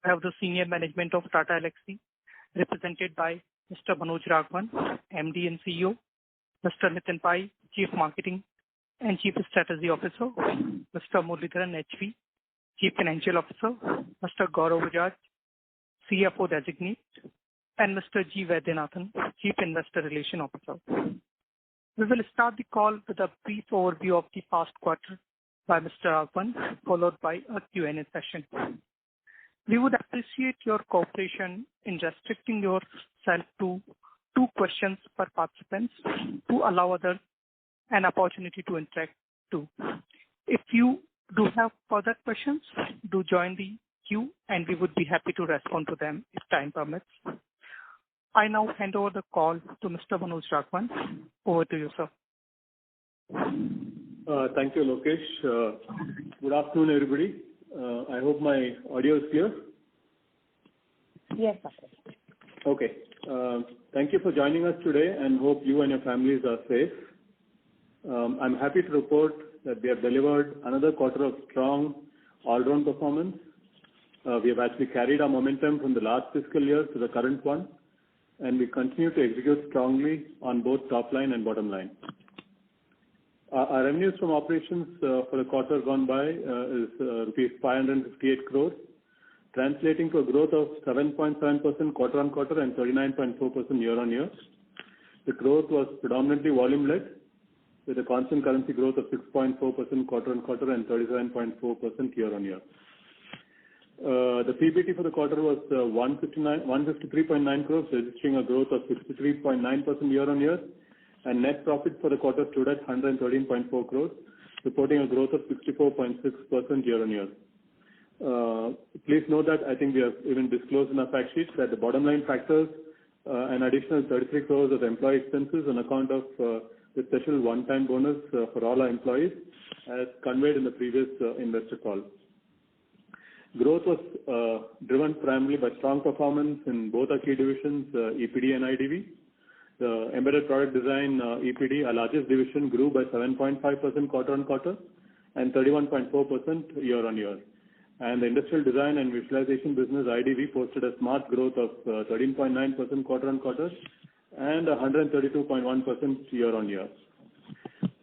have the senior management of Tata Elxsi, represented by Mr. Manoj Raghavan, MD and CEO, Mr. Nitin Pai, Chief Marketing and Chief Strategy Officer, Mr. Muralidharan HV, Chief Financial Officer, Mr. Gaurav Bajaj, CFO Designate, and Mr. G. Vaidyanathan, Chief Investor Relations Officer. We will start the call with a brief overview of the past quarter by Mr. Raghavan, followed by a Q&A session. We would appreciate your cooperation in restricting yourself to 2 questions per participant to allow others an opportunity to interact too. If you do have further questions, do join the queue and we would be happy to respond to them if time permits. I now hand over the call to Mr. Manoj Raghavan. Over to you, sir. Thank you, Lokesh. Good afternoon, everybody. I hope my audio is clear. Yes, sir. Okay. Thank you for joining us today and hope you and your families are safe. I'm happy to report that we have delivered another quarter of strong all-round performance. We have actually carried our momentum from the last fiscal year to the current one, and we continue to execute strongly on both top line and bottom line. Our revenues from operations for the quarter gone by is rupees 558 crores, translating to a growth of 7.7% quarter-on-quarter and 39.4% year-on-year. The growth was predominantly volume-led, with a constant currency growth of 6.4% quarter-on-quarter and 37.4% year-on-year. The PBT for the quarter was 153.9 crores, registering a growth of 63.9% year-on-year, and net profit for the quarter stood at 113.4 crores, reporting a growth of 64.6% year-on-year. Please note that I think we have even disclosed in our fact sheets that the bottom line factors an additional 33 crores of employee expenses on account of the special one-time bonus for all our employees, as conveyed in the previous investor call. Growth was driven primarily by strong performance in both our key divisions, EPD and IDV. The Embedded Product Design, EPD, our largest division, grew by 7.5% quarter-on-quarter and 31.4% year-on-year. And the Industrial Design and Visualization business, IDV, posted a smart growth of 13.9% quarter-on-quarter and 132.1% year-on-year.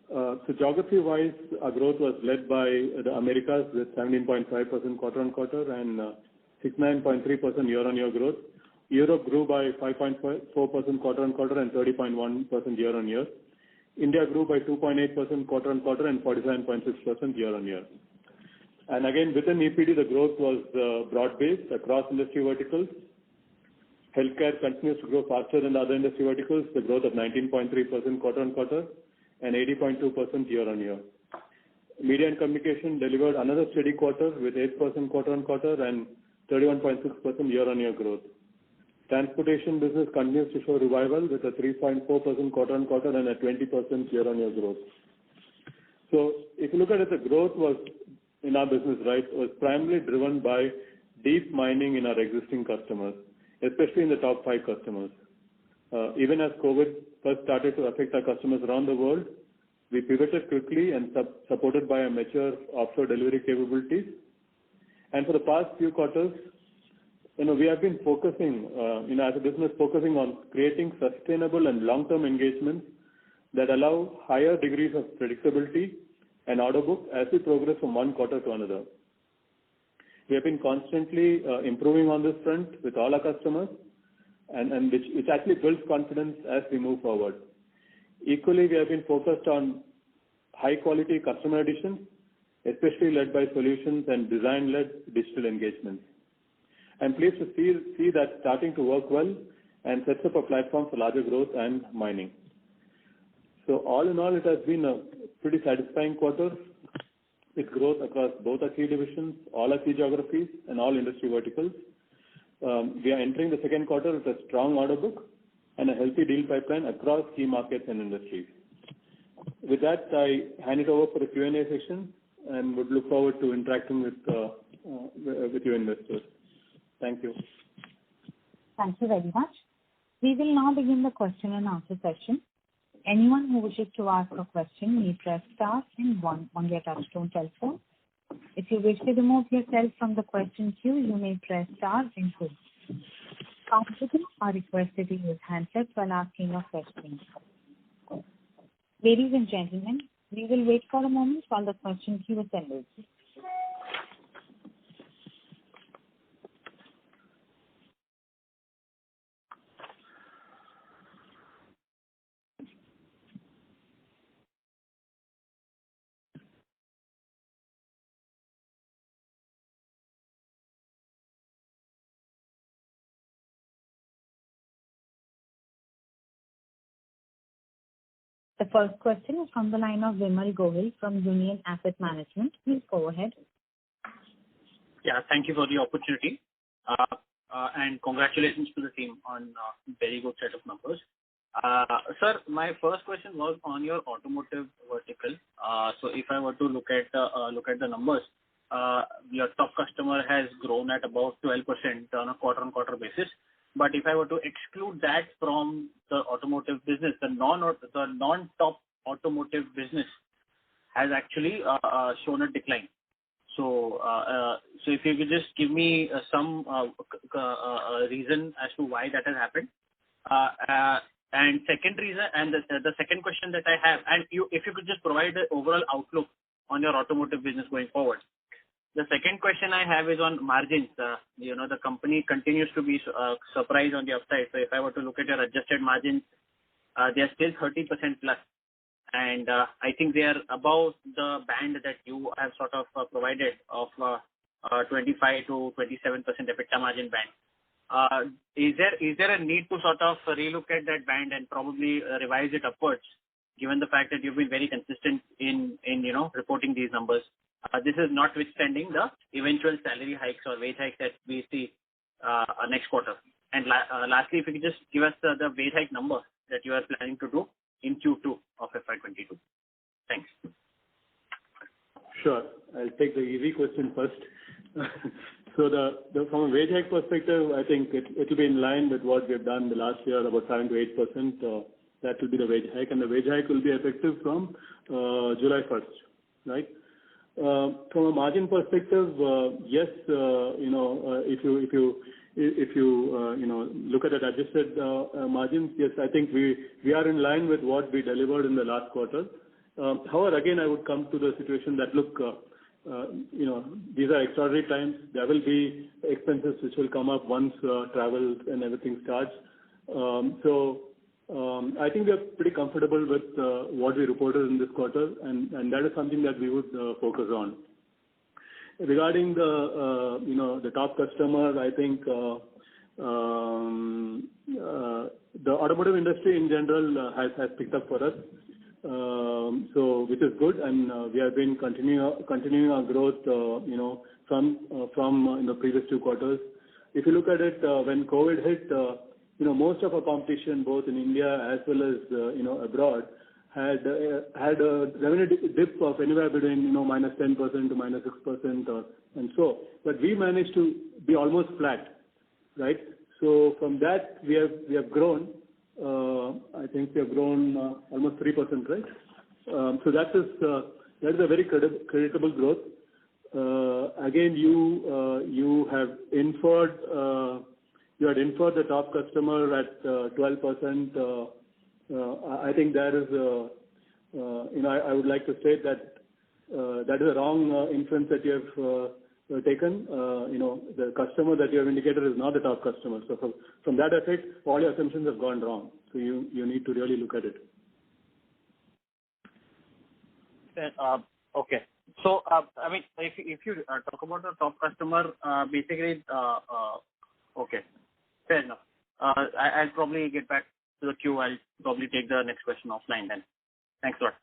So geography-wise, our growth was led by the Americas with 17.5% quarter-on-quarter and 69.3% year-on-year growth. Europe grew by 5.4% quarter-on-quarter and 30.1% year-on-year. India grew by 2.8% quarter-on-quarter and 47.6% year-on-year. And again, within EPD, the growth was broad-based across industry verticals. Healthcare continues to grow faster than the other industry verticals, the growth of 19.3% quarter-on-quarter and 80.2% year-on-year. Media and Communication delivered another steady quarter with 8% quarter-on-quarter and 31.6% year-on-year growth. Transportation business continues to show revival with a 3.4% quarter-on-quarter and a 20% year-on-year growth. So if you look at it, the growth was in our business, right, was primarily driven by deep mining in our existing customers, especially in the top 5 customers. Even as COVID first started to affect our customers around the world, we pivoted quickly and supported by a mature offshore delivery capabilities. And for the past few quarters, we have been focusing, as a business, focusing on creating sustainable and long-term engagements that allow higher degrees of predictability and order book as we progress from one quarter to another. We have been constantly improving on this front with all our customers, and which actually builds confidence as we move forward. Equally, we have been focused on high-quality customer additions, especially led by solutions and design-led digital engagements. I'm pleased to see that starting to work well and sets up a platform for larger growth and mining. So all in all, it has been a pretty satisfying quarter with growth across both our key divisions, all our key geographies, and all industry verticals. We are entering the second quarter with a strong order book and a healthy deal pipeline across key markets and industries. With that, I hand it over for the Q&A session and would look forward to interacting with you investors. Thank you. Thank you very much. We will now begin the question and answer session. Anyone who wishes to ask a question may press star and 1 on their touchtone telephone. If If you wish to remove yourself from the question queue, you may press star and two. Participants are requested to use handsets while asking a question. Ladies and gentlemen, we will wait for a moment while the question queue assembles. The first question is from the line of Vimal Gohil from Union Asset Management. Please go ahead. Yeah, thank you for the opportunity. And congratulations to the team on very good set of numbers. Sir, my first question was on your automotive vertical. So if I were to look at the numbers, your top customer has grown at about 12% on a quarter-on-quarter basis. But if I were to exclude that from the automotive business, the non-top automotive business has actually shown a decline. So if you could just give me some reason as to why that has happened. And second reason, and the second question that I have, and if you could just provide an overall outlook on your automotive business going forward. The second question I have is on margins. The company continues to be surprised on the upside. So if I were to look at your adjusted margins, they are still 30% plus. And I think they are above the band that you have sort of provided of 25 to 27% EBITDA margin band. Is there a need to sort of relook at that band and probably revise it upwards, given the fact that you've been very consistent in reporting these numbers? This is notwithstanding the eventual salary hikes or wage hikes that we see next quarter. And lastly, if you could just give us the wage hike number that you are planning to do in Q2 of FY22. Thanks. Sure. I'll take the easy question first. So from a wage hike perspective, I think it will be in line with what we have done the last year, about 7 to 8%. That will be the wage hike, and the wage hike will be effective from July 1st, right? From a margin perspective, yes, if you look at that adjusted margins, yes, I think we are in line with what we delivered in the last quarter. However, again, I would come to the situation that look, these are extraordinary times. There will be expenses which will come up once travel and everything starts. I think we are pretty comfortable with what we reported in this quarter, and that is something that we would focus on. Regarding the top customer, I think the automotive industry in general has picked up for us, so which is good, and we have been continuing our growth, from the previous 2 quarters. If you look at it, when COVID hit, most of our competition, both in India as well as abroad, had a revenue dip of anywhere between minus 10% to minus 6%, and so. But we managed to be almost flat, right? So from that we have grown. I think we have grown almost 3%, right? So that is a very creditable growth. Again, you have inferred. You had inferred the top customer at 12%. I think that is, I would like to state that that is a wrong inference that you have taken. The customer that you have indicated is not the top customer. So from that effect, all your assumptions have gone wrong. So you need to really look at it. Okay. So I mean, if you talk about the top customer, basically, okay. Fair enough. I'll probably get back to the queue. I'll probably take the next question offline then. Thanks a lot.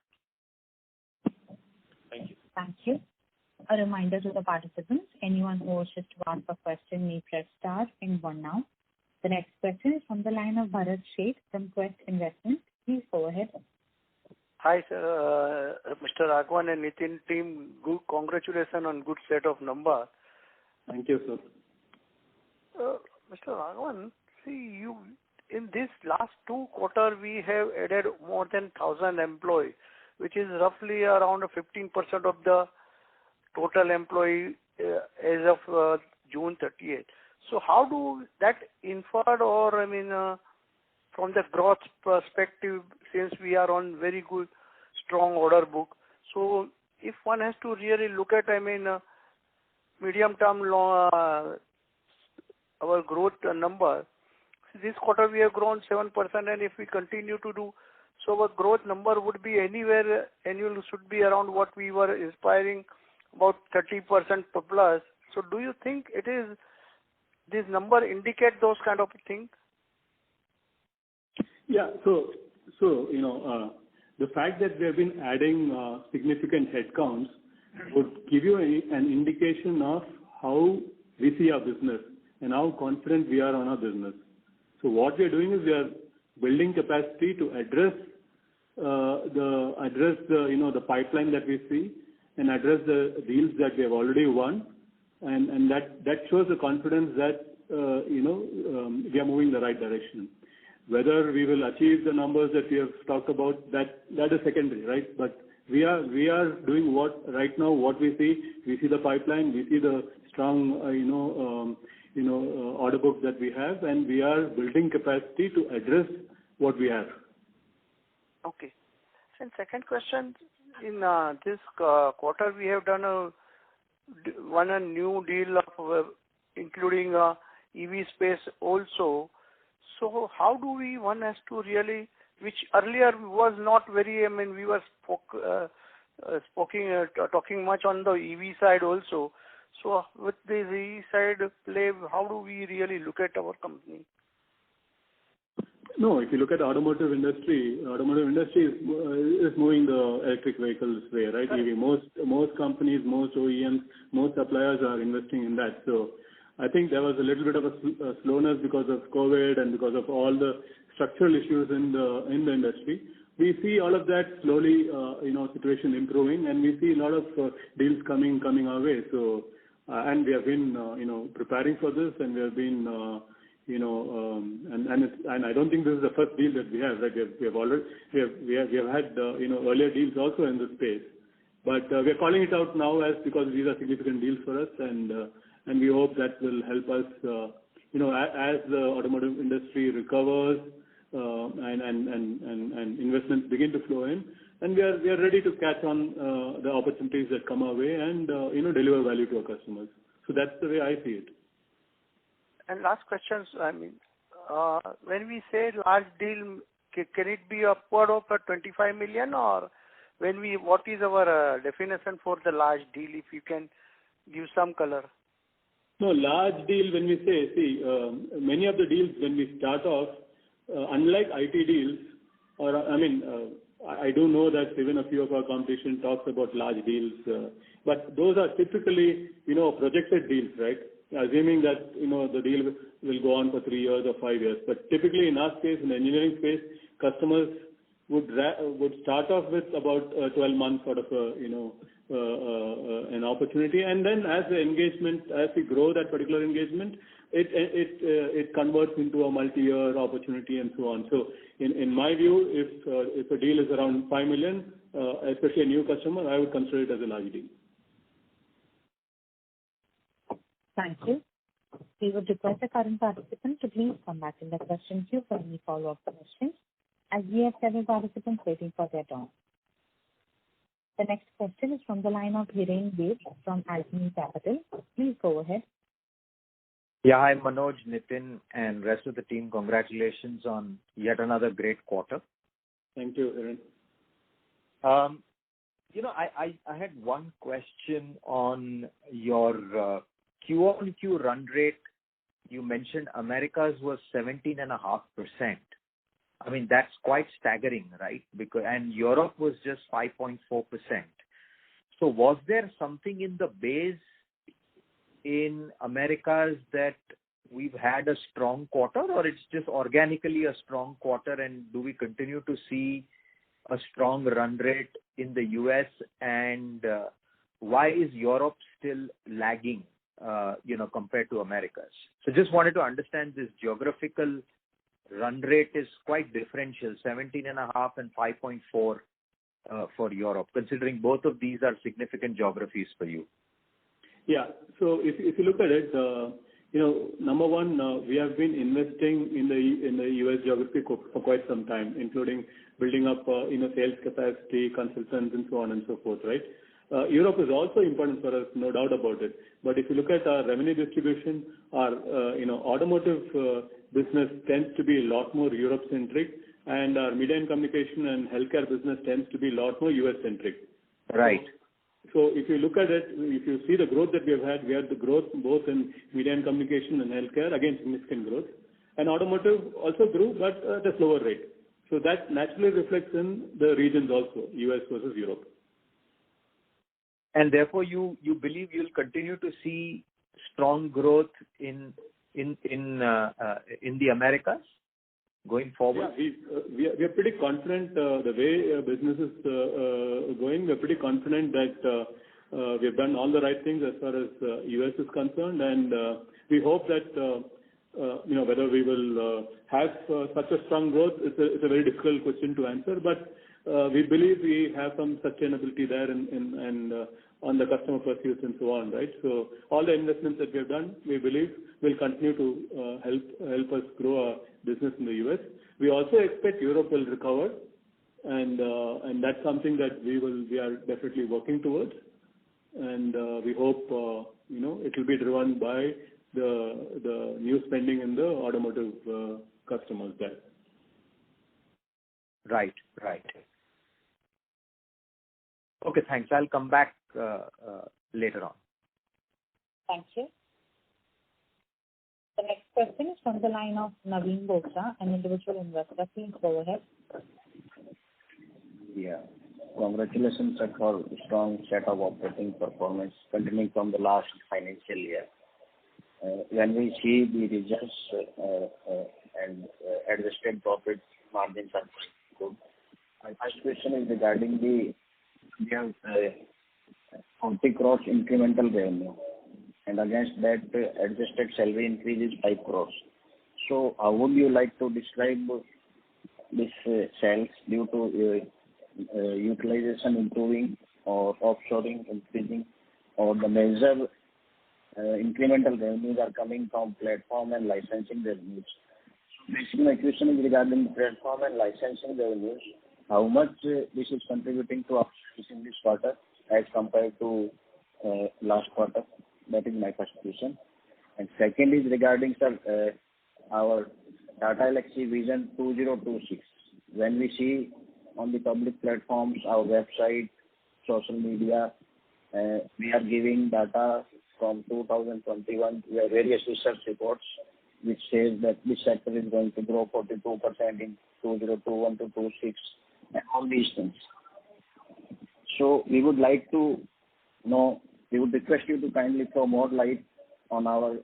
Thank you. Thank you. A reminder to the participants, anyone who wishes to ask a question may press star and 1 now. The next question is from the line of Bharat Sheth from Quest Investments. Please go ahead. Hi, sir. Mr. Raghavan and Nitin team, good congratulations on good set of numbers. Thank you, sir. Mr. Raghavan, see, you in this last 2 quarters we have added more than 1,000 employees, which is roughly around 15% of the total employee as of June 30th. So how do that inferred, or from the growth perspective, since we are on very good, strong order book. So if one has to really look at, medium term our growth number, this quarter we have grown 7%, and if we continue to do so, our growth number would be annual should be around what we were aspiring, about 30% plus. So do you think this number indicate those kind of things? Yeah. So the fact that we have been adding significant headcounts would give you an indication of how we see our business and how confident we are on our business. So what we are doing is we are building capacity to address the pipeline that we see and address the deals that we have already won, and that shows the confidence that we are moving in the right direction. Whether we will achieve the numbers that we have talked about, that is secondary, right? But we are doing what we see. We see the pipeline, we see the strong order book that we have, and we are building capacity to address what we have. Okay. And second question, in this quarter we have won a new deal of including EV space also. So how do one has to really, which earlier was not very, we were talking much on the EV side also. So with the EV side play, how do we really look at our company? No, if you look at automotive industry is moving the electric vehicles way, right? Right. Most companies, most OEMs, most suppliers are investing in that. So I think there was a little bit of a slowness because of COVID and because of all the structural issues in the industry. We see all of that slowly, situation improving, and we see a lot of deals coming our way. So, and we have been, preparing for this, and we have been, and I don't think this is the first deal that we have. Right? We have had earlier deals also in this space, but we are calling it out now because these are significant deals for us, and we hope that will help us, as the automotive industry recovers, and investments begin to flow in, and we are ready to catch on the opportunities that come our way and deliver value to our customers. So that's the way I see it. And last questions, when we say large deal, can it be upward of 25 million, or what is our definition for the large deal, if you can give some color? No, large deal, when we say, many of the deals when we start off, unlike IT deals, I do know that even a few of our competition talks about large deals, but those are typically, projected deals, right? Assuming that, the deal will go on for 3 years or 5 years. But typically in our space, in the engineering space, customers would start off with about 12 months sort of an opportunity, and then as we grow that particular engagement, it converts into a multi-year opportunity and so on. So in my view, if a deal is around 5 million, especially a new customer, I would consider it as a large deal. Thank you. We would request the current participant to please come back in the question queue for any follow-up questions, as we have several participants waiting for their turn. The next question is from the line of Hiren Ved from Alchemy Capital. Please go ahead. Yeah, hi Manoj, Nitin, and rest of the team. Congratulations on yet another great quarter. Thank you, Hiren. I had one question on your Q-on-Q run rate. You mentioned Americas was 17.5%. I mean, that's quite staggering, right? And Europe was just 5.4%. So was there something in the base in Americas that we've had a strong quarter, or it's just organically a strong quarter, and do we continue to see a strong run rate in the US, and why is Europe still lagging, compared to Americas? So just wanted to understand this geographical run rate is quite differential, 17.5 and 5.4 for Europe, considering both of these are significant geographies for you. Yeah. So if you look at it, number one, we have been investing in the U.S. geography for quite some time, including building up, sales capacity, consultants, and so on and so forth, right? Europe is also important for us, no doubt about it. But if you look at our revenue distribution, our, automotive business tends to be a lot more Europe-centric, and our media and communication and healthcare business tends to be a lot more US-centric. Right. So if you look at it, if you see the growth that we had the growth both in media and communication and healthcare, again, significant growth. And automotive also grew, but at a slower rate. So that naturally reflects in the regions also, US versus Europe. And therefore, you believe you'll continue to see strong growth in the Americas going forward? Yeah, we are pretty confident the way business is going. We're pretty confident that we have done all the right things as far as US is concerned, and we hope that whether we will have such a strong growth, it's a very difficult question to answer, but we believe we have some sustainability there and on the customer pursuits and so on, right? So all the investments that we have done, we believe will continue to help us grow our business in the US. We also expect Europe will recover, and that's something that we are definitely working towards, and we hope it will be driven by the new spending in the automotive customers there. Right. Okay, thanks. I'll come back later on. Thank you. The next question is from the line of Naveen Bothra, an individual investor. Please go ahead. Yeah. Congratulations for a strong set of operating performance continuing from the last financial year. When we see the results and adjusted profit margins are quite good. My first question is regarding we have 40 crores incremental revenue, and against that adjusted salary increase is 5 crores. So how would you like to describe this sales due to utilization improving or offshoring increasing, or the major incremental revenues are coming from platform and licensing revenues? Basically, my question is regarding platform and licensing revenues. How much this is contributing to our in this quarter as compared to last quarter? That is my first question. And second is regarding, sir, our Tata Elxsi Vision 2026. When we see on the public platforms, our website, social media, we are giving data from 2021, various research reports, which says that this sector is going to grow 42% in 2021 to 26, and all these things. So we would like to know, we would request you to kindly throw more light on our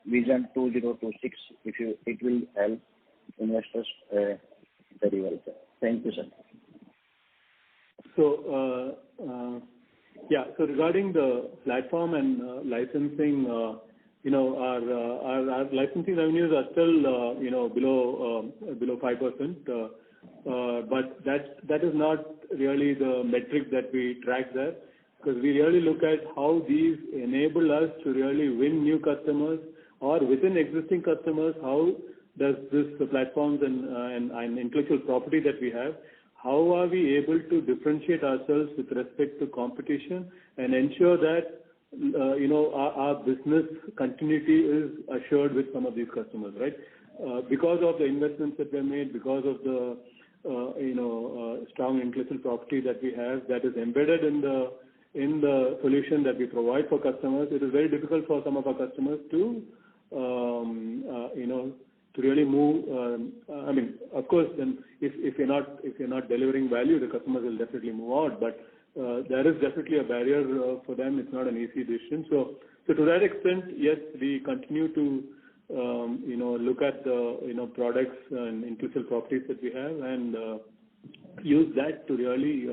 Vision 2026, it will help investors very well, sir. Thank you, sir. So, so regarding the platform and licensing, our licensing revenues are still, below 5%. But that is not really the metric that we track there, because we really look at how these enable us to really win new customers, or within existing customers, how does this platforms and intellectual property that we have, how are we able to differentiate ourselves with respect to competition and ensure that our business continuity is assured with some of these customers, right? Because of the investments that we have made, because of the strong intellectual property that we have that is embedded in the solution that we provide for customers, it is very difficult for some of our customers to really move. Of course, then if you're not delivering value, the customers will definitely move out. But there is definitely a barrier for them. It's not an easy decision. So to that extent, yes, we continue to look at the products and intellectual properties that we have and use that to really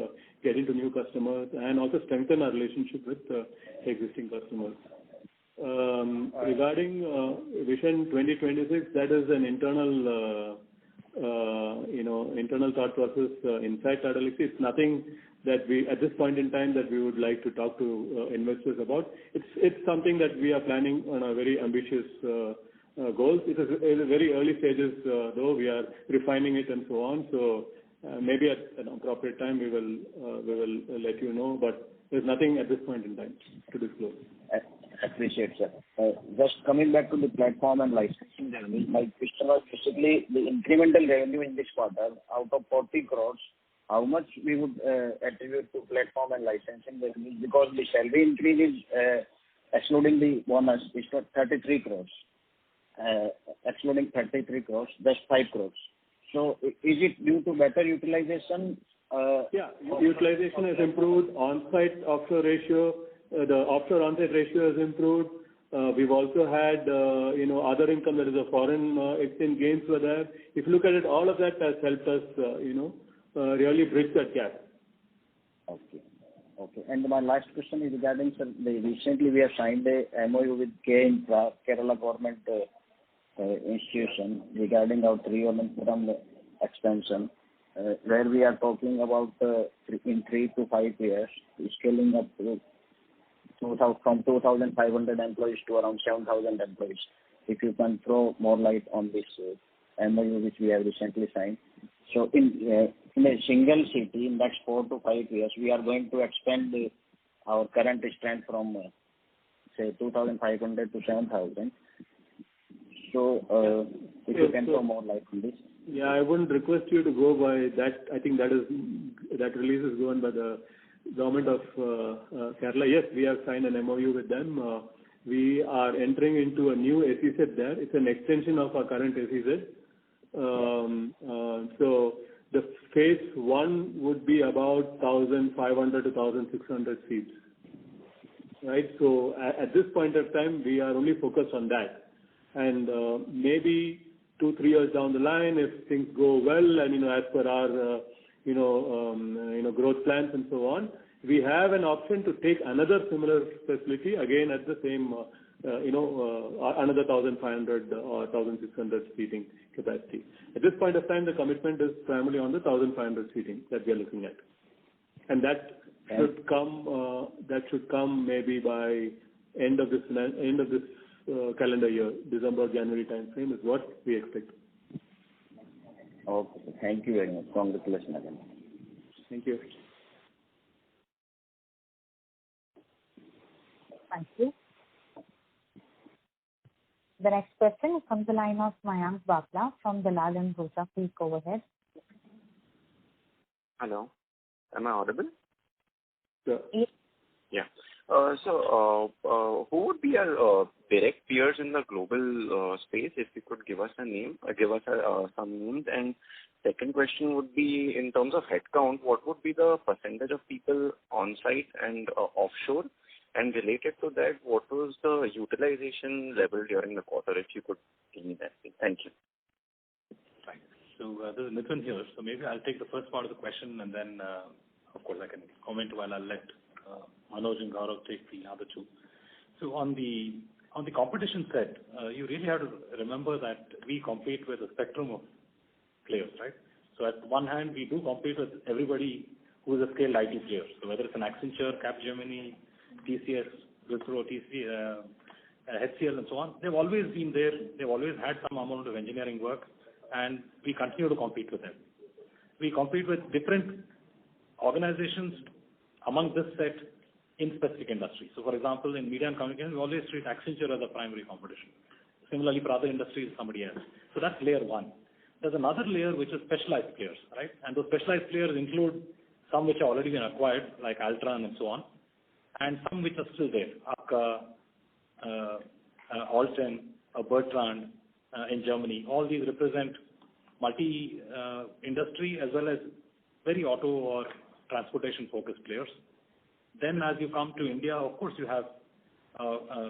get into new customers and also strengthen our relationship with existing customers. Regarding Vision 2026, that is an internal thought process inside Tata Elxsi. It's nothing that we, at this point in time, that we would like to talk to investors about. It's something that we are planning on a very ambitious goals. It is very early stages, though. We are refining it and so on. So maybe at an appropriate time we will let you know. But there's nothing at this point in time to disclose. Appreciate, sir. Just coming back to the platform and licensing revenue, my question was basically the incremental revenue in this quarter, out of 40 crores, how much we would attribute to platform and licensing revenue? Because the salary increase is, excluding the bonus, is 33 crores. Excluding 33 crores, that's 5 crores. So is it due to better utilization? Utilization has improved. On-site offshore ratio, the offshore on-site ratio has improved. We've also had, other income, that is a foreign exchange gains were there. If you look at it, all of that has helped us, really bridge that gap. Okay. And my last question is regarding, sir, recently we have signed a MOU with K-Infra, Kerala government institution, regarding our Trivandrum expansion, where we are talking about in 3 to 5 years, scaling up to from 2,500 employees to around 7,000 employees. If you can throw more light on this MOU which we have recently signed. So in a single city, in next 4 to 5 years, we are going to expand our current strength from say 2,500 to 7,000. So if you can throw more light on this. Yeah, I wouldn't request you to go by that. I think that release is given by the government of Kerala. Yes, we have signed an MOU with them. We are entering into a new SEZ there. It's an extension of our current SEZ. So the phase 1 would be about 1,500 to 1,600 seats. Right. So at this point of time, we are only focused on that. And maybe 2-3 years down the line, if things go well and as per our growth plans and so on, we have an option to take another similar facility again at the same another 1,500 or 1,600 seating capacity. At this point of time, the commitment is primarily on the 1,500 seating that we are looking at, and that should come maybe by end of this calendar year, December, January time frame is what we expect. Okay. Thank you very much. Congratulations again. Thank you. Thank you. The next question is from the line of Mayank Babla from Dalal & Broacha. Please go ahead. Hello. Am I audible? Sure. Yeah. So, who would be our direct peers in the global space? If you could give us some names. And second question would be, in terms of headcount, what would be the percentage of people on site and offshore? And related to that, what was the utilization level during the quarter? If you could give me that, please. Thank you. Right. So this is Nitin here. So maybe I'll take the first part of the question, and then, of course, I can comment while I'll let Manoj and Gaurav take the other two. So on the competition set, you really have to remember that we compete with a spectrum of players, right? So at one hand, we do compete with everybody who is a scaled IT player. So whether it's an Accenture, Capgemini, TCS, Wipro, HCL, and so on, they've always been there. They've always had some amount of engineering work, and we continue to compete with them. We compete with different organizations among this set in specific industries. So, for example, in media and communication, we always treat Accenture as a primary competition. Similarly, for other industries, somebody else. So that's layer one. There's another layer which is specialized players, right? And those specialized players include some which have already been acquired, like Altran and so on, and some which are still there, Akka, Alten, Bertrand in Germany. All these represent multi-industry as well as very auto or transportation-focused players. Then as you come to India, of course, you have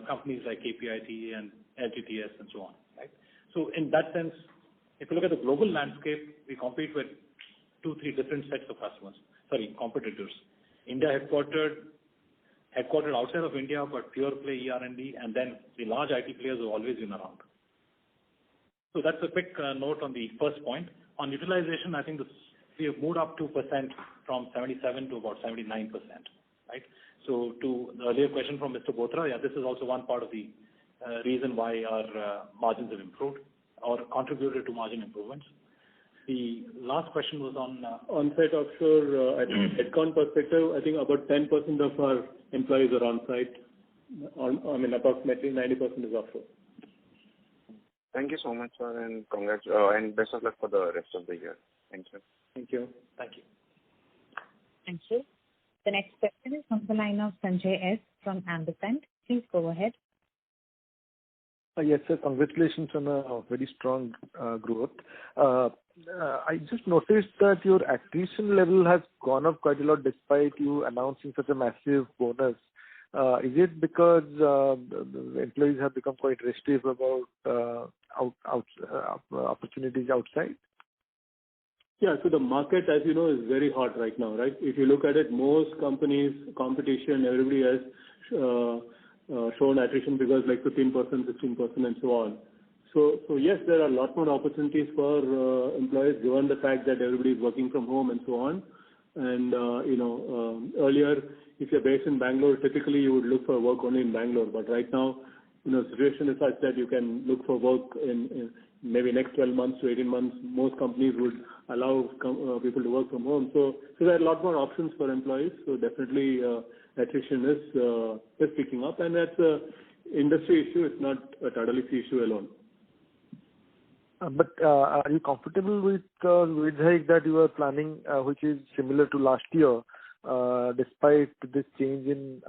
companies like KPIT and LTTS and so on, right? So in that sense, if you look at the global landscape, we compete with 2-3 different sets of competitors. India headquartered outside of India, but pure play ER&D, and then the large IT players have always been around. So that's a quick note on the first point. On utilization, I think we have moved up 2% from 77 to about 79%, right? So to the earlier question from Mr. Bothra, yeah, this is also one part of the reason why our margins have improved or contributed to margin improvements. The last question was on on-site offshore. At headcount perspective, I think about 10% of our employees are on-site. Approximately 90% is offshore. Thank you so much, sir, and congrats and best of luck for the rest of the year. Thank you. Thank you. Thank you. Thank you. The next question is from the line of Sanjay S. from Ampersand. Please go ahead. Yes, sir. Congratulations on a very strong growth. I just noticed that your attrition level has gone up quite a lot despite you announcing such a massive bonus. Is it because the employees have become quite restive about opportunities outside? Yeah, so the market, as you know, is very hot right now, right? If you look at it, most companies, competition, everybody has shown attrition figures like 15%, 16%, and so on. So yes, there are a lot more opportunities for employees given the fact that everybody is working from home and so on. And earlier, if you're based in Bangalore, typically you would look for work only in Bangalore. But right now, the situation is such that you can look for work in maybe next 12 months to 18 months. Most companies would allow people to work from home. So there are a lot more options for employees. So definitely attrition is picking up, and that's an industry issue. It's not a Tata Elxsi issue alone. But are you comfortable with the wage hike that you are planning, which is similar to last year, despite this change in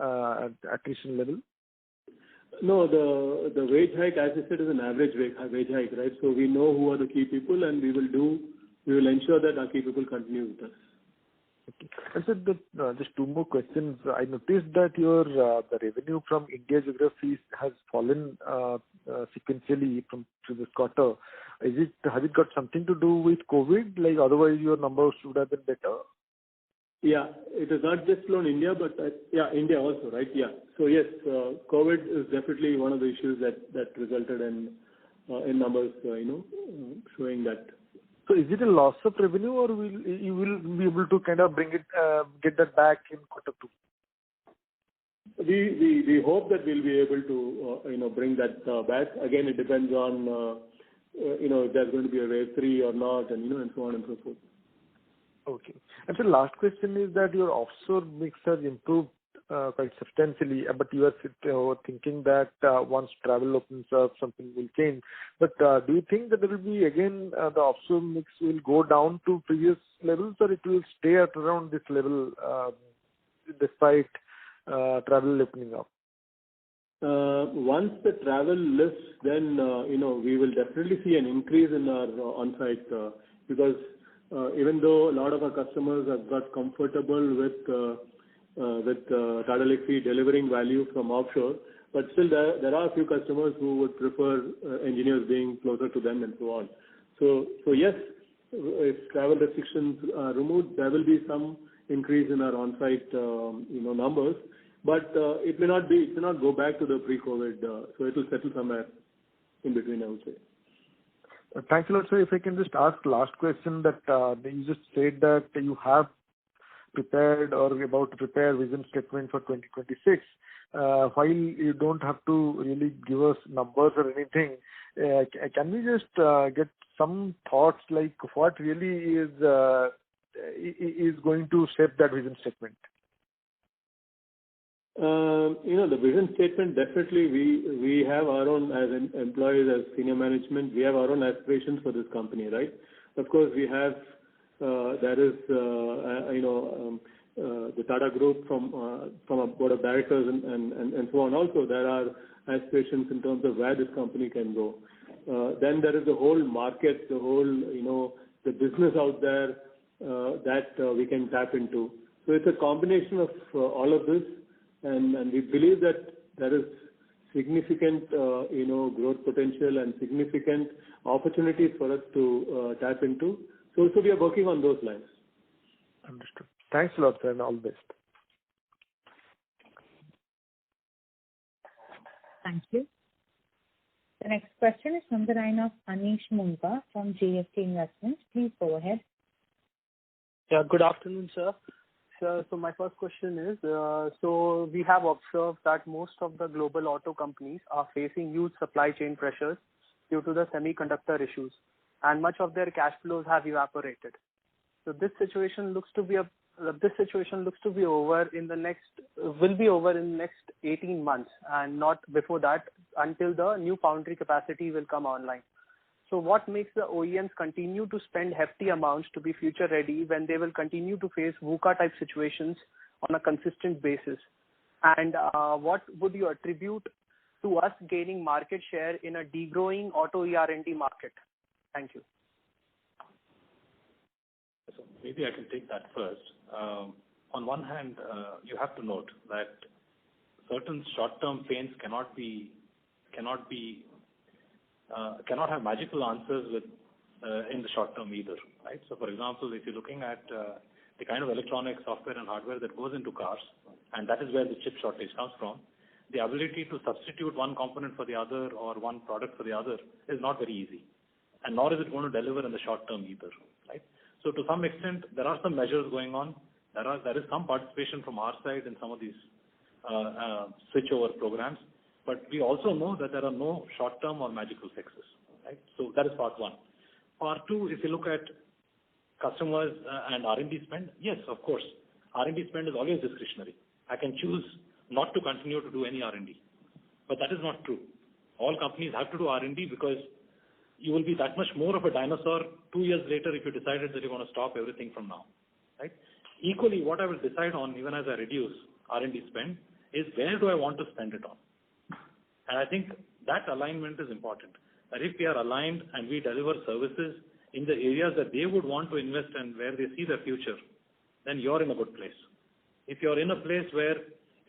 attrition level? No, the wage hike, as I said, is an average wage hike, right? So we know who are the key people, and we will ensure that our key people continue with us. Okay. And so just two more questions. I noticed that your the revenue from India geographies has fallen sequentially from this quarter. Has it got something to do with COVID? Like otherwise your numbers would have been better. Yeah, it is not just on India, but India also, right? Yeah. So yes, COVID is definitely one of the issues that resulted in numbers, showing that. So is it a loss of revenue, or you will be able to kind of get that back in quarter two? We hope that we'll be able to bring that back. Again, it depends on if there's going to be a wave 3 or not, and and so on and so forth. Okay. And the last question is that your offshore mix has improved quite substantially, but you are thinking that once travel opens up, something will change. But do you think that there will be, again, the offshore mix will go down to previous levels, or it will stay at around this level despite travel opening up? Once the travel lifts, then, we will definitely see an increase in our on-site because even though a lot of our customers have got comfortable with Tata Elxsi delivering value from offshore, but still there are a few customers who would prefer engineers being closer to them and so on. So yes, if travel restrictions are removed, there will be some increase in our on-site numbers, but it may not go back to the pre-COVID, so it will settle somewhere in between, I would say. Thanks a lot, sir. If I can just ask last question, that you just said that you have prepared or about to prepare vision statement for 2026. While you don't have to really give us numbers or anything, can we just get some thoughts like what really is going to shape that vision statement? The vision statement, definitely we have our own, as employees, as senior management, we have our own aspirations for this company, right? Of course, we have, there is, the Tata Group from a board of directors and so on. Also, there are aspirations in terms of where this company can go. Then there is the whole market, the whole, the business out there that we can tap into. So it's a combination of all of this. And we believe that there is significant, growth potential and significant opportunities for us to tap into. So we are working on those lines. Understood. Thanks a lot, sir, and all the best. Thank you. The next question is from the line of Anish Munka from JFK Investments. Please go ahead. Yeah, good afternoon, sir. So my first question is, so we have observed that most of the global auto companies are facing huge supply chain pressures due to the semiconductor issues, and much of their cash flows have evaporated. So this situation looks to be over in the next 18 months, and not before that, until the new foundry capacity will come online. So what makes the OEMs continue to spend hefty amounts to be future ready when they will continue to face VUCA type situations on a consistent basis? And what would you attribute to us gaining market share in a degrowing auto ER&D market? Thank you. So maybe I can take that first. On one hand, you have to note that certain short-term pains cannot have magical answers in the short term either, right? So, for example, if you're looking at the kind of electronic software and hardware that goes into cars, and that is where the chip shortage comes from, the ability to substitute one component for the other or one product for the other is not very easy, and nor is it going to deliver in the short term either, right? So, to some extent, there are some measures going on. There is some participation from our side in some of these switchover programs. But we also know that there are no short-term or magical fixes, right? So that is part one. Part two, if you look at customers and R&D spend, yes, of course, R&D spend is always discretionary. I can choose not to continue to do any R&D. But that is not true. All companies have to do R&D because you will be that much more of a dinosaur 2 years later if you decided that you're going to stop everything from now, right? Equally, what I will decide on, even as I reduce R&D spend, is where do I want to spend it on? And I think that alignment is important. That if we are aligned and we deliver services in the areas that they would want to invest and where they see their future, then you're in a good place. If you're in a place where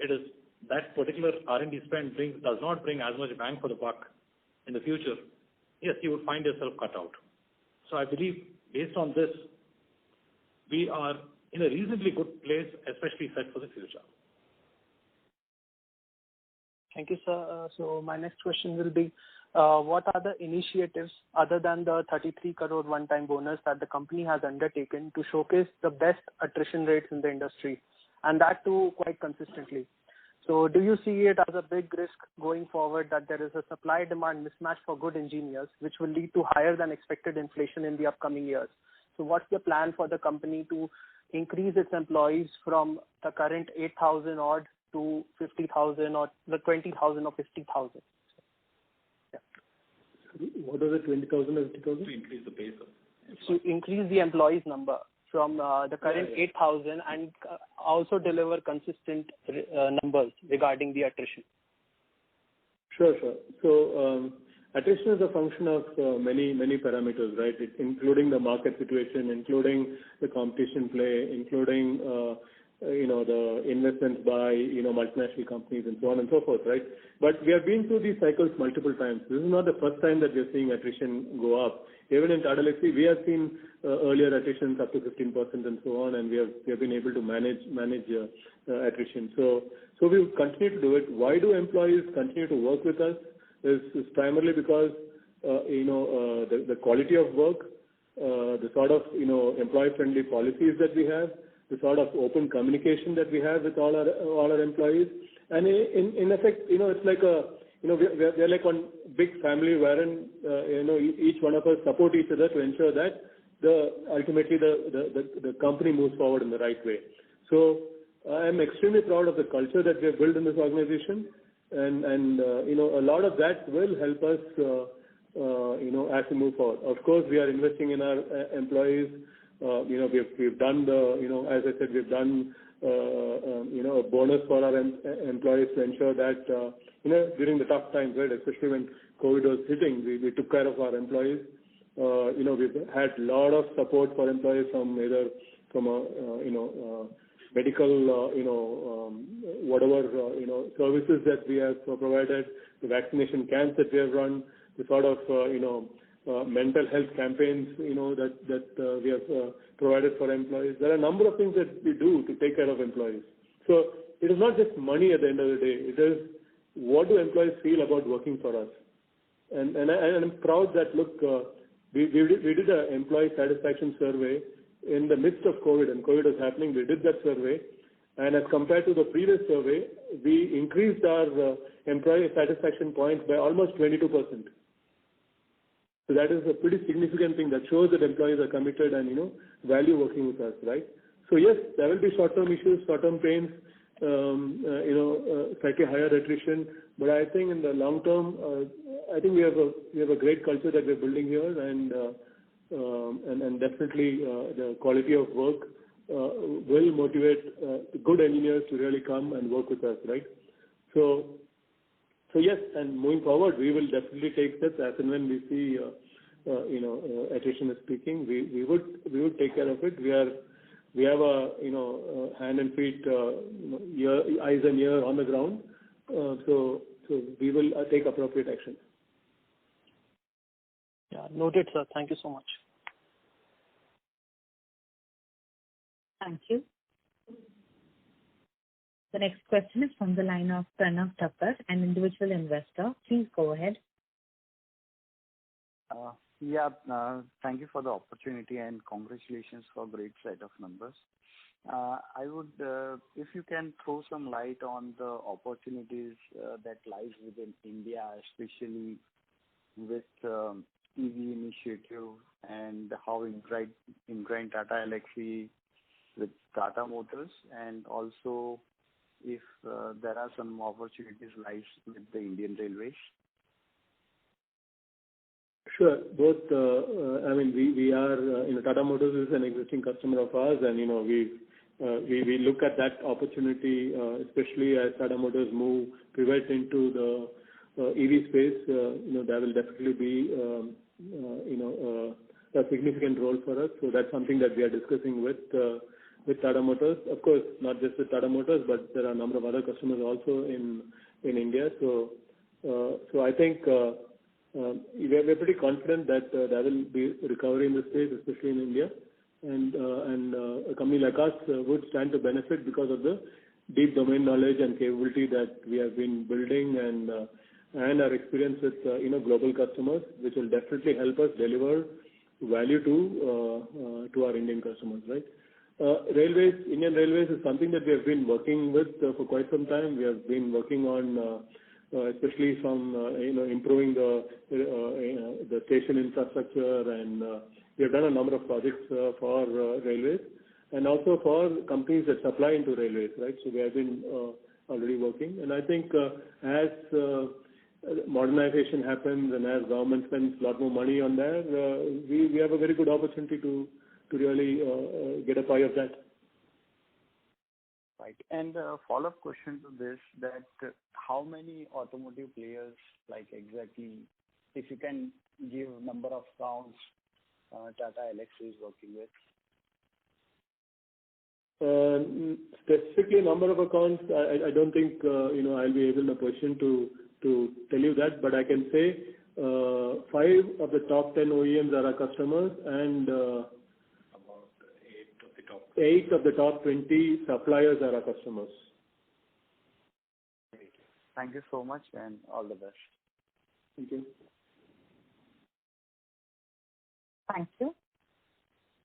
it is that particular R&D spend does not bring as much bang for the buck in the future, yes, you would find yourself cut out. So I believe based on this, we are in a reasonably good place, especially set for the future. Thank you, sir. So my next question will be, what are the initiatives other than the 33 crore one-time bonus that the company has undertaken to showcase the best attrition rates in the industry, and that too quite consistently? So do you see it as a big risk going forward that there is a supply-demand mismatch for good engineers, which will lead to higher than expected inflation in the upcoming years? So what's the plan for the company to increase its employees from the current 8,000 odd to 50,000 or the 20,000 or 50,000? Yeah. What was it, 20,000 or 50,000? To increase the base of to increase the employees number from the current 8,000 and also deliver consistent numbers regarding the attrition. Sure. So attrition is a function of many parameters, right? Including the market situation, including the competition play, including the investments by multinational companies and so on and so forth, right? But we have been through these cycles multiple times. This is not the first time that we are seeing attrition go up. Even in Tata Elxsi, we have seen earlier attritions up to 15% and so on, and we have been able to manage attrition. So we will continue to do it. Why do employees continue to work with us? Is primarily because the quality of work, the sort of employee-friendly policies that we have, the sort of open communication that we have with all our employees, and in effect, it's like we're like one big family wherein each one of us support each other to ensure that ultimately the company moves forward in the right way. So I am extremely proud of the culture that we have built in this organization, and a lot of that will help us as we move forward. Of course, we are investing in our employees. We've done as I said, we've done a bonus for our employees to ensure that during the tough times, right, especially when COVID was hitting, we took care of our employees. We've had a lot of support for employees from either from medical whatever services that we have provided, the vaccination camps that we have run, the sort of mental health campaigns, that we have provided for employees. There are a number of things that we do to take care of employees. So it is not just money at the end of the day. It is what do employees feel about working for us. And I'm proud that, look, we did an employee satisfaction survey in the midst of COVID, and COVID was happening, we did that survey. And as compared to the previous survey, we increased our employee satisfaction points by almost 22%. So that is a pretty significant thing that shows that employees are committed and, value working with us, right? So yes, there will be short-term issues, short-term pains, slightly higher attrition. But I think in the long term, I think we have a great culture that we're building here, and definitely the quality of work will motivate good engineers to really come and work with us, right? So yes, and moving forward, we will definitely take steps as and when we see attrition is peaking. We would take care of it. We have a hand and feet, eyes and ear on the ground. So we will take appropriate action. Yeah, noted, sir. Thank you so much. Thank you. The next question is from the line of Pranav Thakkar, an individual investor. Please go ahead. Thank you for the opportunity and congratulations for a great set of numbers. I would, if you can throw some light on the opportunities that lies within India, especially with EV initiative and how ingrained Tata Elxsi with Tata Motors, and also if there are some opportunities lies with the Indian Railways. Sure. Both, we are, Tata Motors is an existing customer of ours, and, we look at that opportunity, especially as Tata Motors pivot into the EV space. There will definitely be, a significant role for us. So that's something that we are discussing with Tata Motors. Of course, not just with Tata Motors, but there are a number of other customers also in India. So I think we're pretty confident that there will be recovery in the space, especially in India. And a company like us would stand to benefit because of the deep domain knowledge and capability that we have been building, and our experience with global customers, which will definitely help us deliver value to our Indian customers, right? Indian Railways is something that we have been working with for quite some time. We have been working on, especially from improving the station infrastructure, and we have done a number of projects for railways and also for companies that supply into railways, right? So we have been already working, and I think as modernization happens and as government spends a lot more money on that, we have a very good opportunity to really get a pie of that. Right. And a follow-up question to this, that how many automotive players, like exactly, if you can give number of accounts Tata Elxsi is working with? Specifically number of accounts, I don't think I'll be able in a position to tell you that, but I can say 5 of the top 10 OEMs are our customers, and about 8 of the top 20 suppliers are our customers. Great. Thank you so much, and all the best. Thank you. Thank you.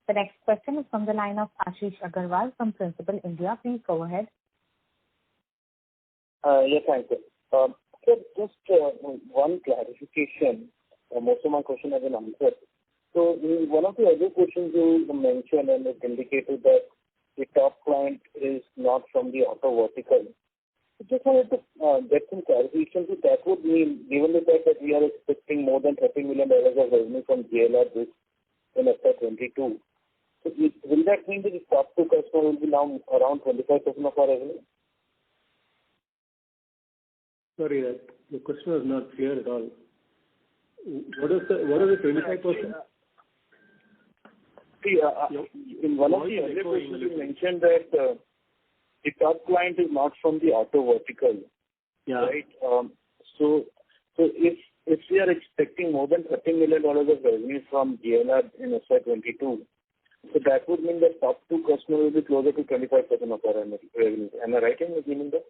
The next question is from the line of Ashish Agarwal from Principal India. Please go ahead. Yes, thank you. So just one clarification. Most of my question has been answered. So in one of the other questions you mentioned and it indicated that the top client is not from the auto vertical. I just wanted to get some clarification. So that would mean, given the fact that we are expecting more than $30 million of revenue from JLR this in FY22, so will that mean that the top 2 customers will be now around 25% of our revenue? Sorry, the question was not clear at all. What is the 25%? See, in one of the other questions you mentioned that the top client is not from the auto vertical, right? So if we are expecting more than $30 million of revenue from JLR in FY22, so that would mean that top 2 customers will be closer to 25% of our revenue. Am I right in assuming that?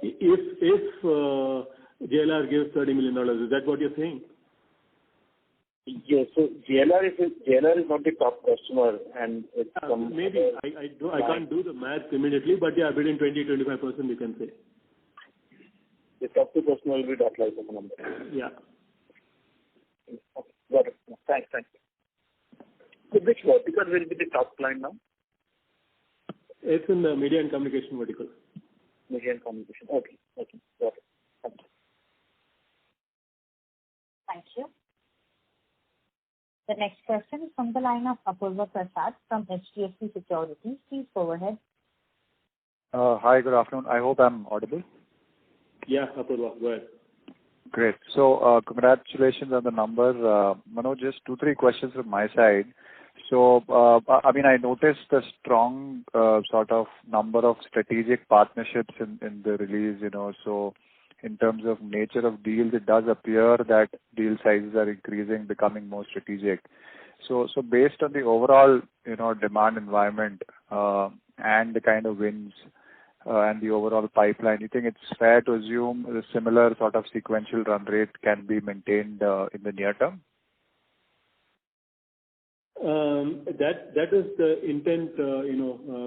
If JLR gives $30 million, is that what you're saying? Yes. So JLR is not the top customer, and it's maybe I can't do the math immediately, but yeah, between 20-25% you can say. The top 2 customer will be that like of a number. Yeah. Okay. Got it. Thanks. So which vertical will be the top client now? It's in the media and communication vertical. Media and communication. Okay. Got it. Thank you. Thank you. The next question is from the line of Apurva Prasad from HDFC Securities. Please go ahead. Hi, good afternoon. I hope I'm audible. Yeah, Apurva, go ahead. Great. So, congratulations on the number. Manoj, just 2-3 questions from my side. So, I noticed a strong sort of number of strategic partnerships in the release, So, in terms of nature of deals, it does appear that deal sizes are increasing, becoming more strategic. So based on the overall, demand environment and the kind of wins and the overall pipeline, you think it's fair to assume a similar sort of sequential run rate can be maintained in the near term? That is the intent,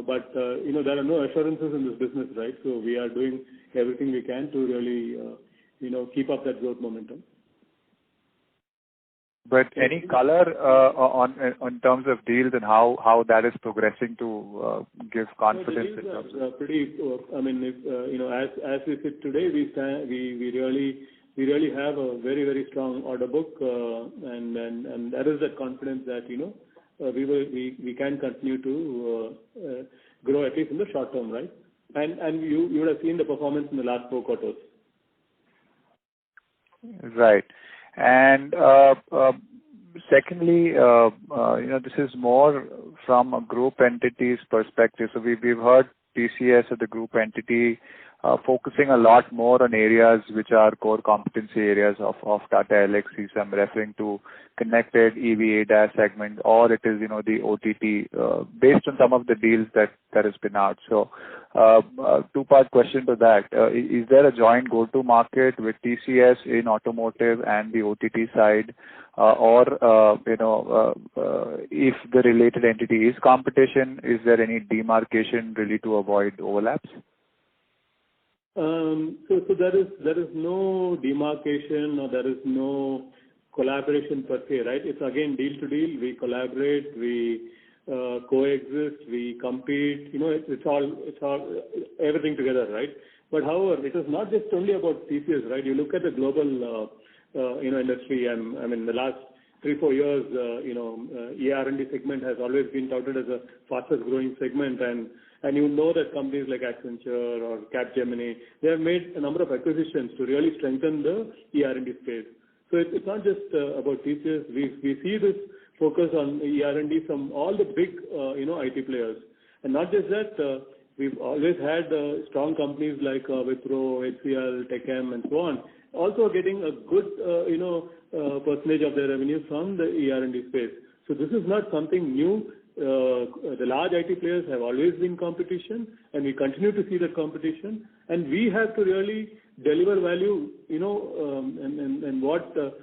but there are no assurances in this business, right? So we are doing everything we can to really, keep up that growth momentum. But any color on terms of deals and how that is progressing to give confidence in terms of... pretty. As we sit today, we really have a very, very strong order book, and that is the confidence that we can continue to grow at least in the short term, right? And you would have seen the performance in the last 4 quarters. Right. And secondly, this is more from a group entity's perspective. So we've heard TCS as the group entity focusing a lot more on areas which are core competency areas of Tata Elxsi. So I'm referring to connected EV ADAS segment, or it is, the OTT, based on some of the deals that has been out. So 2-part question to that. Is there a joint go-to market with TCS in automotive and the OTT side? Or if the related entity is competition, is there any demarcation really to avoid overlaps? So there is no demarcation or there is no collaboration per se, right? It's again deal to deal. We collaborate, we coexist, we compete. It's all everything together, right? But however, it is not just only about TCS, right? You look at the global industry. The last 3-4 years, ER&D segment has always been touted as a fastest growing segment, and that companies like Accenture or Capgemini, they have made a number of acquisitions to really strengthen the ER&D space. So it's not just about TCS. We see this focus on ER&D from all the big IT players, and not just that. We've always had strong companies like Wipro, HCL, Tech-M, and so on, also getting a good percentage of their revenue from the ER&D space. So this is not something new. The large IT players have always been competition, and we continue to see that competition. And we have to really deliver value, and what, so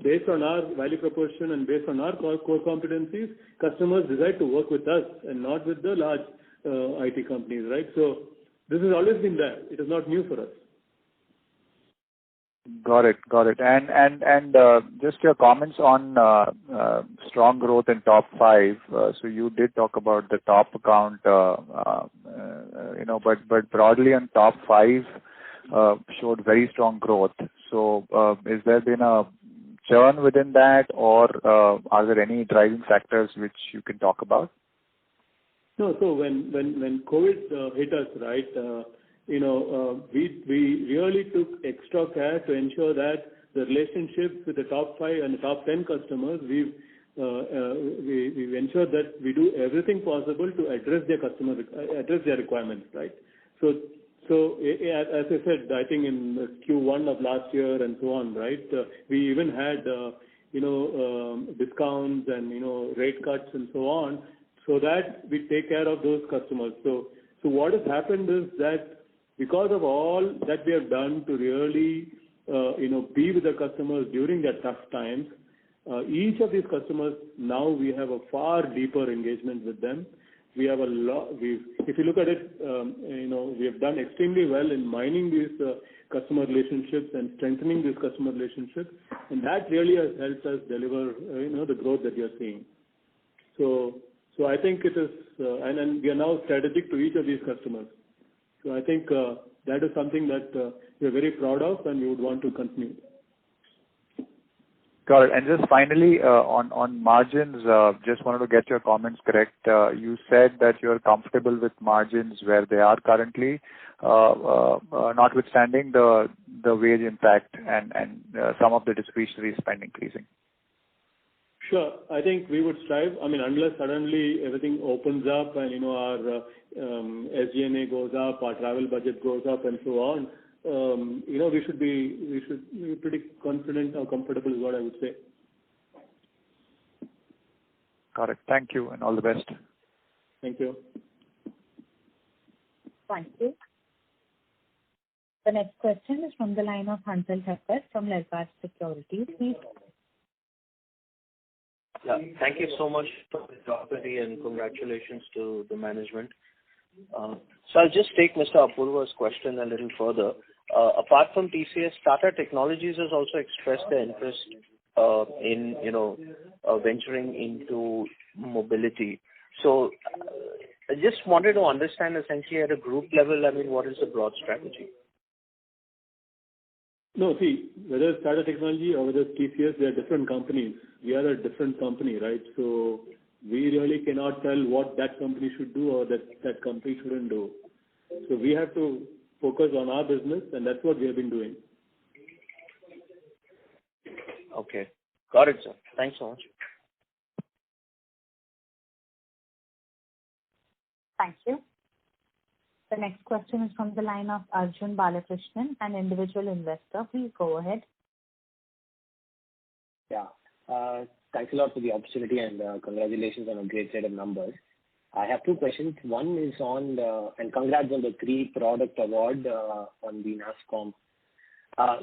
based on our value proposition and based on our core competencies, customers decide to work with us and not with the large IT companies, right? So this has always been there. It is not new for us. Got it. And just your comments on strong growth in top 5. So you did talk about the top account, but broadly on top 5 showed very strong growth. So is there been a churn within that, or are there any driving factors which you can talk about? No. So when COVID hit us, right? We really took extra care to ensure that the relationships with the top 5 and the top 10 customers, we've ensured that we do everything possible to address their requirements, right? So as I said, I think in Q1 of last year and so on, right? We even had discounts and rate cuts and so on, so that we take care of those customers. So what has happened is that because of all that we have done to really be with the customers during their tough times. Each of these customers, now we have a far deeper engagement with them. We have if you look at it, we have done extremely well in mining these customer relationships and strengthening these customer relationships, and that really has helped us deliver, the growth that we are seeing. So I think it is, and we are now strategic to each of these customers. So I think that is something that we are very proud of, and we would want to continue. Got it. And just finally, on margins, just wanted to get your comments correct. You said that you're comfortable with margins where they are currently, notwithstanding the wage impact and some of the discretionary spend increasing. Sure. I think we would strive, unless suddenly everything opens up and, our SG&A goes up, our travel budget goes up and so on, we should be pretty confident or comfortable is what I would say. Got it. Thank you and all the best. Thank you. Thank you. The next question is from the line of Hansal Thakkar from Lalkar Securities. Please. Yeah, thank you so much for the opportunity and congratulations to the management. So I'll just take Mr. Apurva's question a little further. Apart from TCS, Tata Technologies has also expressed their interest in venturing into mobility. So I just wanted to understand essentially at a group level, what is the broad strategy? No, see, whether it's Tata Technology or whether it's TCS, they are different companies. We are a different company, right? So we really cannot tell what that company should do or that company shouldn't do. So we have to focus on our business, and that's what we have been doing. Okay. Got it, sir. Thanks so much. Thank you. The next question is from the line of Arjun Balakrishnan, an individual investor. Please go ahead. Yeah. Thanks a lot for the opportunity and congratulations on a great set of numbers. I have two questions. One is on and congrats on the 3 product award on the NASSCOM.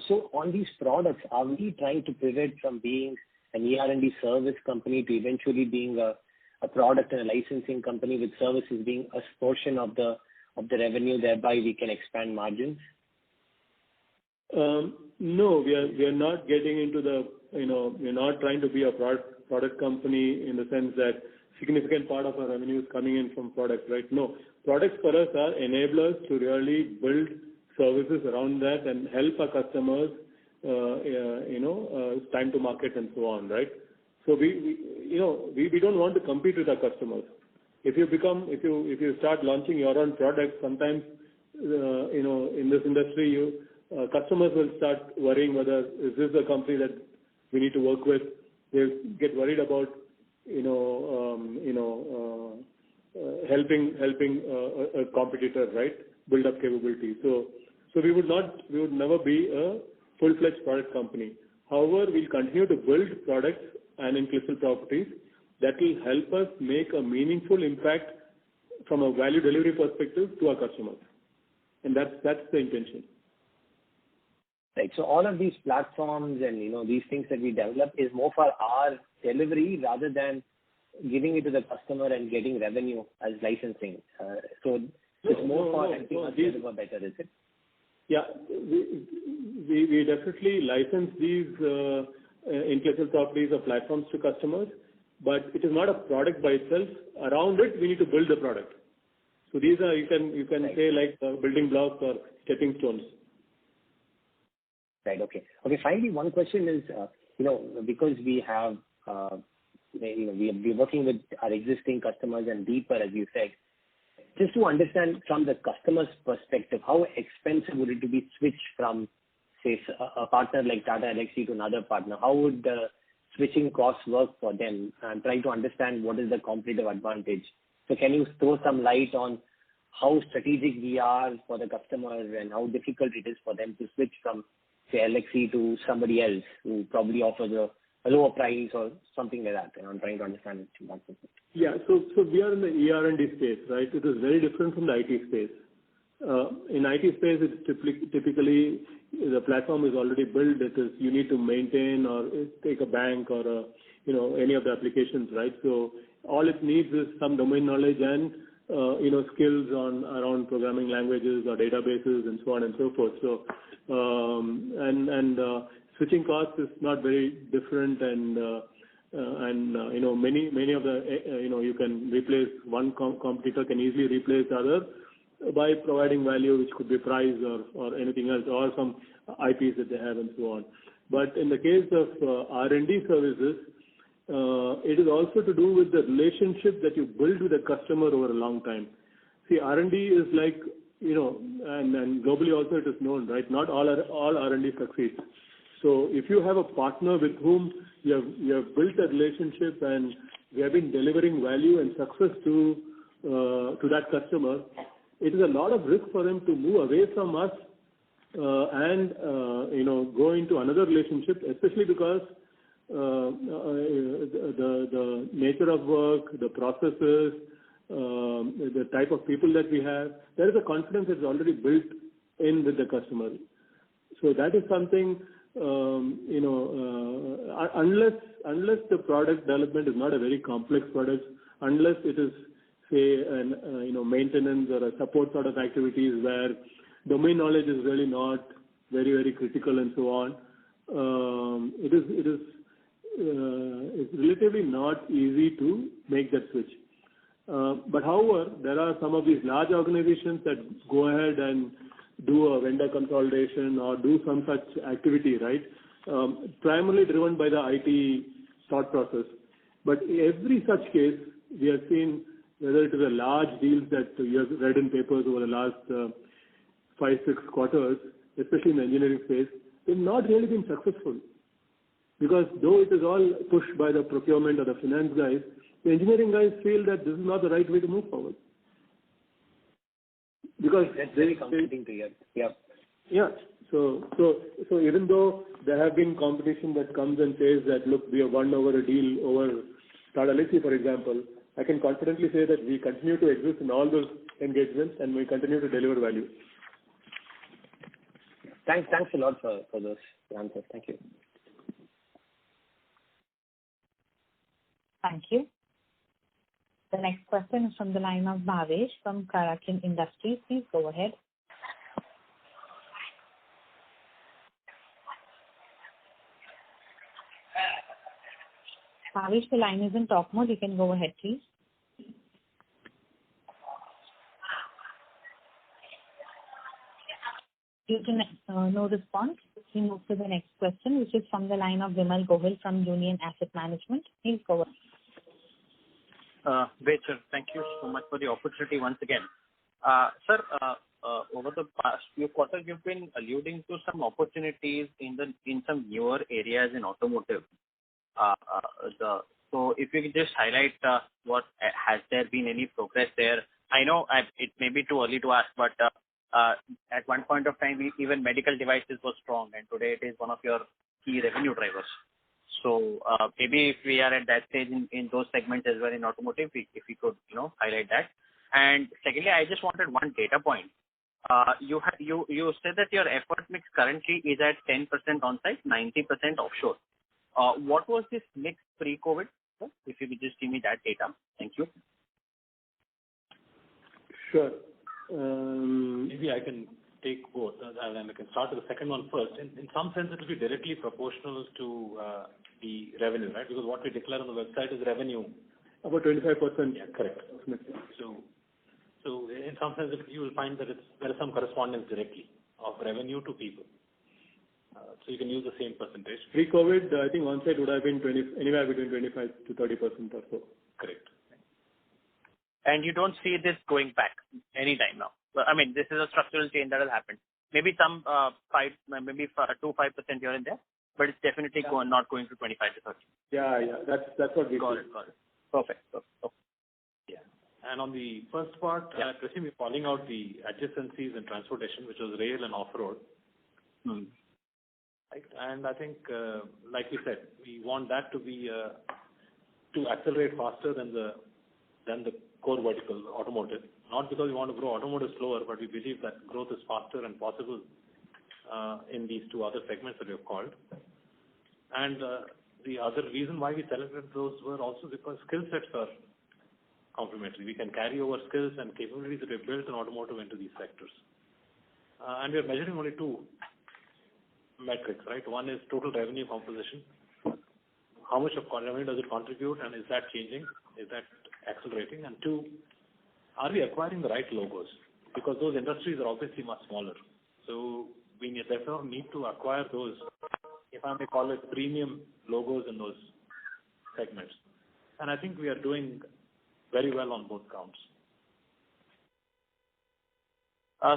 So on these products, are we trying to pivot from being an ER&D service company to eventually being a product and a licensing company with services being a portion of the revenue, thereby we can expand margins? No, we are not getting into we're not trying to be a product company in the sense that significant part of our revenue is coming in from products, right? No, products for us are enablers to really build services around that and help our customers, time to market and so on, right? So we don't want to compete with our customers. If you start launching your own products, sometimes, in this industry, customers will start worrying whether is this a company that we need to work with. They get worried about, helping a competitor, right, build up capability. So we would never be a full-fledged product company. However, we'll continue to build products and intellectual properties that will help us make a meaningful impact from a value delivery perspective to our customers. And that's the intention. Right. So all of these platforms and, these things that we develop is more for our delivery rather than giving it to the customer and getting revenue as licensing. So it's more for helping us deliver better, is it? Yeah. We definitely license these intellectual properties or platforms to customers, but it is not a product by itself. Around it, we need to build the product. So these are, you can say like building blocks or stepping stones. Right. Okay. Okay. Finally, one question is, because we have, we're working with our existing customers and deeper, as you said, just to understand from the customer's perspective, how expensive would it be switched from, say, a partner like Tata Elxsi to another partner? How would the switching costs work for them? I'm trying to understand what is the competitive advantage. So can you throw some light on how strategic we are for the customer and how difficult it is for them to switch from, say, Elxsi to somebody else who probably offers a lower price or something like that? And I'm trying to understand it from that perspective. Yeah. So we are in the ER&D space, right? It is very different from the IT space. In IT space, it's typically the platform is already built. It is you need to maintain or take a bank or any of the applications, right? So all it needs is some domain knowledge and skills around programming languages or databases and so on and so forth. So switching costs is not very different, and many of the you can replace one competitor can easily replace the other by providing value, which could be price or anything else, or some IPs that they have and so on. But in the case of R&D services, it is also to do with the relationship that you build with the customer over a long time. See, R&D is like, and globally also it is known, right? Not all R&D succeeds. So if you have a partner with whom you have built a relationship and we have been delivering value and success to that customer, it is a lot of risk for them to move away from us and go into another relationship, especially because the nature of work, the processes, the type of people that we have, there is a confidence that is already built in with the customer. So that is something, unless the product development is not a very complex product, unless it is, say, maintenance or a support sort of activities where domain knowledge is really not very, very critical and so on, it's relatively not easy to make that switch. But however, there are some of these large organizations that go ahead and do a vendor consolidation or do some such activity, right? Primarily driven by the IT thought process. But every such case, we have seen, whether it is a large deal that you have read in papers over the last 5-6 quarters, especially in the engineering space, they've not really been successful. Because though it is all pushed by the procurement or the finance guys, the engineering guys feel that this is not the right way to move forward. Because that's very comforting to hear. Yeah. Yeah. So even though there have been competition that comes and says that, look, we have won over a deal over Tata Elxsi, for example, I can confidently say that we continue to exist in all those engagements and we continue to deliver value. Thanks a lot for those answers. Thank you. Thank you. The next question is from the line of Bhavesh from Karakin Industries. Please go ahead. Bhavesh, the line is in talk mode. You can go ahead, please. Due to no response, we move to the next question, which is from the line of Vimal Gohil from Union Asset Management. Please go ahead. Great, sir. Thank you so much for the opportunity once again. Sir, over the past few quarters, you've been alluding to some opportunities in some newer areas in automotive. So if you could just highlight what has there been any progress there? I know it may be too early to ask, but at one point of time, even medical devices were strong, and today it is one of your key revenue drivers. So maybe if we are at that stage in those segments as well in automotive, if we could highlight that. And secondly, I just wanted one data point. You said that your effort mix currently is at 10% on-site, 90% offshore. What was this mix pre-COVID? If you could just give me that data. Thank you. Sure. Maybe I can take both, and I can start with the second one first. In some sense, it will be directly proportional to the revenue, right? Because what we declare on the website is revenue. About 25%. Yeah, correct. So in some sense, you will find that there is some correspondence directly of revenue to people. So you can use the same percentage. Pre-COVID, I think on-site would have been anywhere between 25 to 30% or so. Correct. And you don't see this going back anytime now. I mean, this is a structural change that has happened. Maybe some 5% here and there, but it's definitely not going to 25 to 30. Yeah. That's what we got it. Perfect. Yeah. And on the first part, I presume you're calling out the adjacencies in transportation, which was rail and off-road. Right. And I think, like we said, we want that to be to accelerate faster than the core vertical automotive. Not because we want to grow automotive slower, but we believe that growth is faster and possible in these two other segments that we have called. And the other reason why we selected those were also because skill sets are complementary. We can carry over skills and capabilities that we have built in automotive into these sectors. And we are measuring only two metrics, right? One is total revenue composition. How much of revenue does it contribute, and is that changing? Is that accelerating? And two, are we acquiring the right logos? Because those industries are obviously much smaller. So we therefore need to acquire those, if I may call it, premium logos in those segments. And I think we are doing very well on both counts.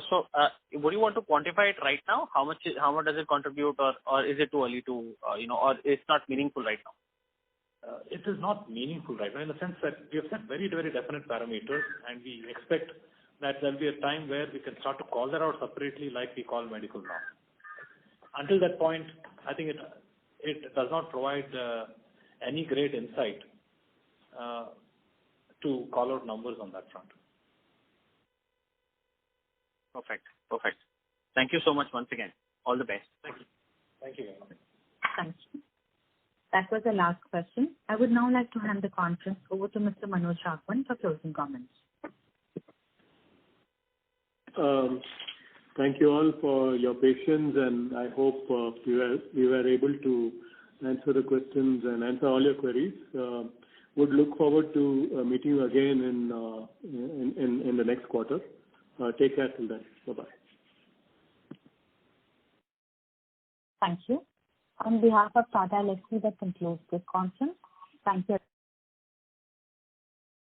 So would you want to quantify it right now? How much does it contribute, or is it too early to, or it's not meaningful right now? It is not meaningful right now in the sense that we have set very, very definite parameters, and we expect that there will be a time where we can start to call that out separately like we call medical now. Until that point, I think it does not provide any great insight to call out numbers on that front. Perfect. Thank you so much once again. All the best. Thank you. Thank you. Thank you. That was the last question. I would now like to hand the conference over to Mr. Manoj Raghavan for closing comments. Thank you all for your patience, and I hope we were able to answer the questions and answer all your queries. Would look forward to meeting you again in the next quarter. Take care till then. Bye-bye. Thank you. On behalf of Tata Elxsi, that concludes this conference. Thank you.